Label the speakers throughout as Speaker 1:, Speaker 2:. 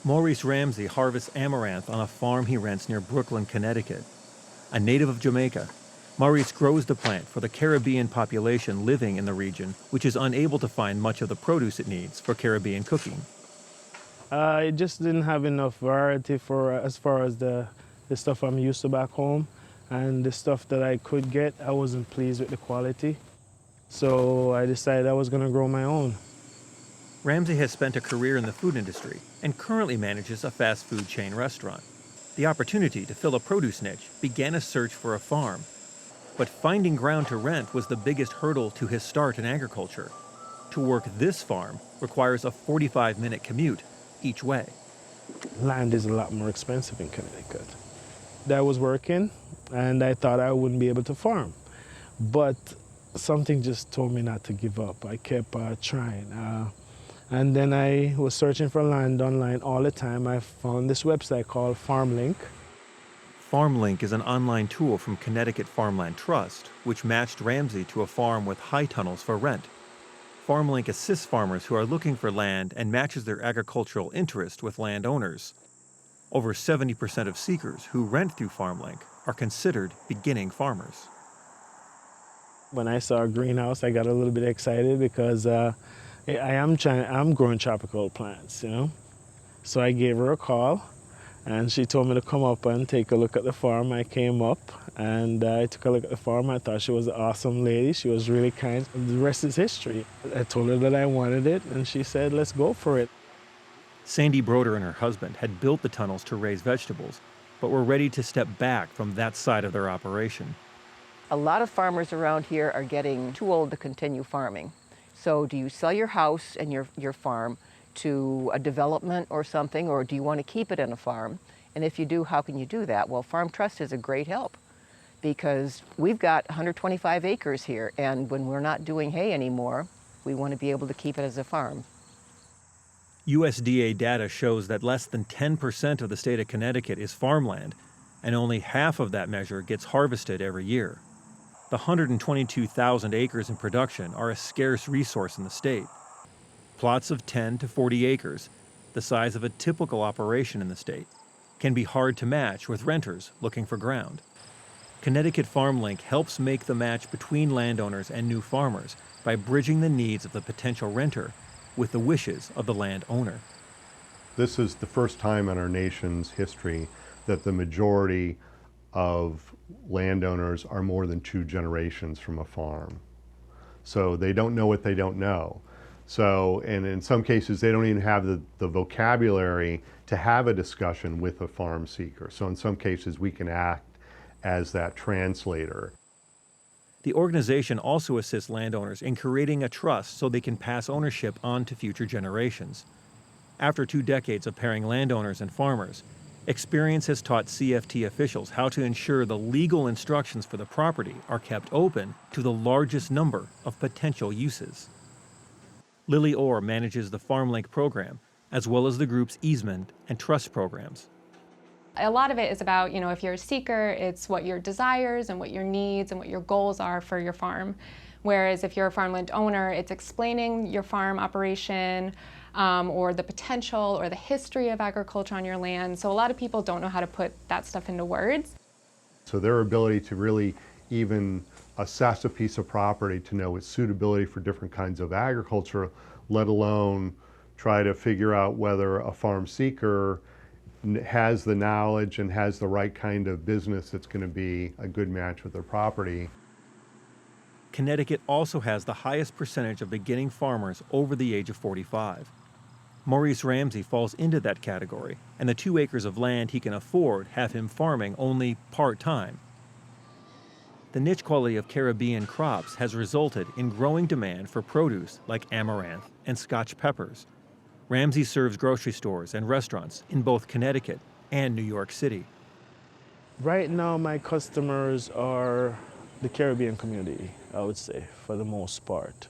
Speaker 1: Maurice Ramsey harvests amaranth on a farm he rents near Brooklyn, Connecticut. A native of Jamaica, Maurice grows the plant for the Caribbean population living in the region, which is unable to find much of the produce it needs for Caribbean cooking.
Speaker 2: I just didn't have enough variety for as far as the stuff I'm used to back home. And the stuff that I could get, I wasn't pleased with the quality. So I decided I was going to grow my own.
Speaker 1: Ramsey has spent a career in the food industry and currently manages a fast food chain restaurant. The opportunity to fill a produce niche began a search for a farm. But finding ground to rent was the biggest hurdle to his start in agriculture. To work this farm requires a 45-minute commute each way.
Speaker 2: Land is a lot more expensive in Connecticut. I was working and I thought I wouldn't be able to farm. But something just told me not to give up. I kept trying. And then I was searching for land online all the time. I found this website called FarmLink.
Speaker 1: FarmLink is an online tool from Connecticut Farmland Trust, which matched Ramsey to a farm with high tunnels for rent. FarmLink assists farmers who are looking for land and matches their agricultural interest with landowners. Over 70% of seekers who rent through FarmLink are considered beginning farmers.
Speaker 2: When I saw a greenhouse, I got a little bit excited because I'm growing tropical plants, you know. So I gave her a call, and she told me to come up and take a look at the farm. I came up, and I took a look at the farm. I thought she was an awesome lady. She was really kind. The rest is history. I told her that I wanted it, and she said, let's go for it.
Speaker 1: Sandy Broder and her husband had built the tunnels to raise vegetables, but were ready to step back from that side of their operation.
Speaker 3: A lot of farmers around here are getting too old to continue farming. So do you sell your house and your farm to a development or something, or do you want to keep it in a farm? And if you do, how can you do that? Well, Farm Trust is a great help because we've got 125 acres here, and when we're not doing hay anymore, we want to be able to keep it as a farm.
Speaker 1: USDA data shows that less than 10% of the state of Connecticut is farmland, and only half of that measure gets harvested every year. The 122,000 acres in production are a scarce resource in the state. Plots of 10 to 40 acres, the size of a typical operation in the state, can be hard to match with renters looking for ground. Connecticut FarmLink helps make the match between landowners and new farmers by bridging the needs of the potential renter with the wishes of the landowner.
Speaker 4: This is the first time in our nation's history that the majority of landowners are more than 2 generations from a farm. So they don't know what they don't know. So, and in some cases, they don't even have the vocabulary to have a discussion with a farm seeker. So in some cases, we can act as that translator.
Speaker 1: The organization also assists landowners in creating a trust so they can pass ownership on to future generations. After 2 decades of pairing landowners and farmers, experience has taught CFT officials how to ensure the legal instructions for the property are kept open to the largest number of potential uses. Lily Orr manages the FarmLink program, as well as the group's easement and trust programs.
Speaker 5: A lot of it is about, if you're a seeker, it's what your desires and what your needs and what your goals are for your farm. Whereas if you're a farmland owner, it's explaining your farm operation or the potential or the history of agriculture on your land. So a lot of people don't know how to put that stuff into words.
Speaker 4: So their ability to really even assess a piece of property to know its suitability for different kinds of agriculture, let alone try to figure out whether a farm seeker has the knowledge and has the right kind of business that's going to be a good match with their property.
Speaker 1: Connecticut also has the highest percentage of beginning farmers over the age of 45. Maurice Ramsey falls into that category, and the 2 acres of land he can afford have him farming only part-time. The niche quality of Caribbean crops has resulted in growing demand for produce like amaranth and Scotch peppers. Ramsey serves grocery stores and restaurants in both Connecticut and New York City.
Speaker 2: Right now, my customers are the Caribbean community, I would say, for the most part.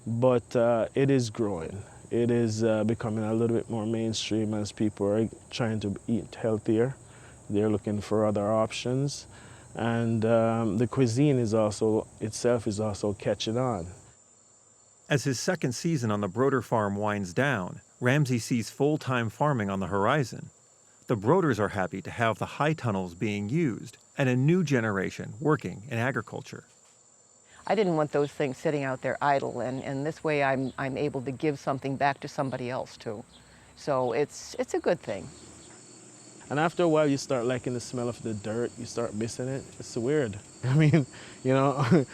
Speaker 2: But it is growing. It is becoming a little bit more mainstream as people are trying to eat healthier. They're looking for other options. And the cuisine is also, itself is also catching on.
Speaker 1: As his second season on the Broder farm winds down, Ramsey sees full-time farming on the horizon. The Broders are happy to have the high tunnels being used and a new generation working in agriculture.
Speaker 3: I didn't want those things sitting out there idle, and this way I'm able to give something back to somebody else too. So it's a good thing.
Speaker 2: And after a while, you start liking the smell of the dirt. You start missing it. It's weird. I mean, you know,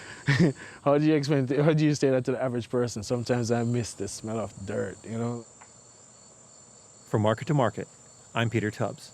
Speaker 2: how do you say that to the average person? Sometimes I miss the smell of dirt, you know.
Speaker 1: From Market to Market, I'm Peter Tubbs.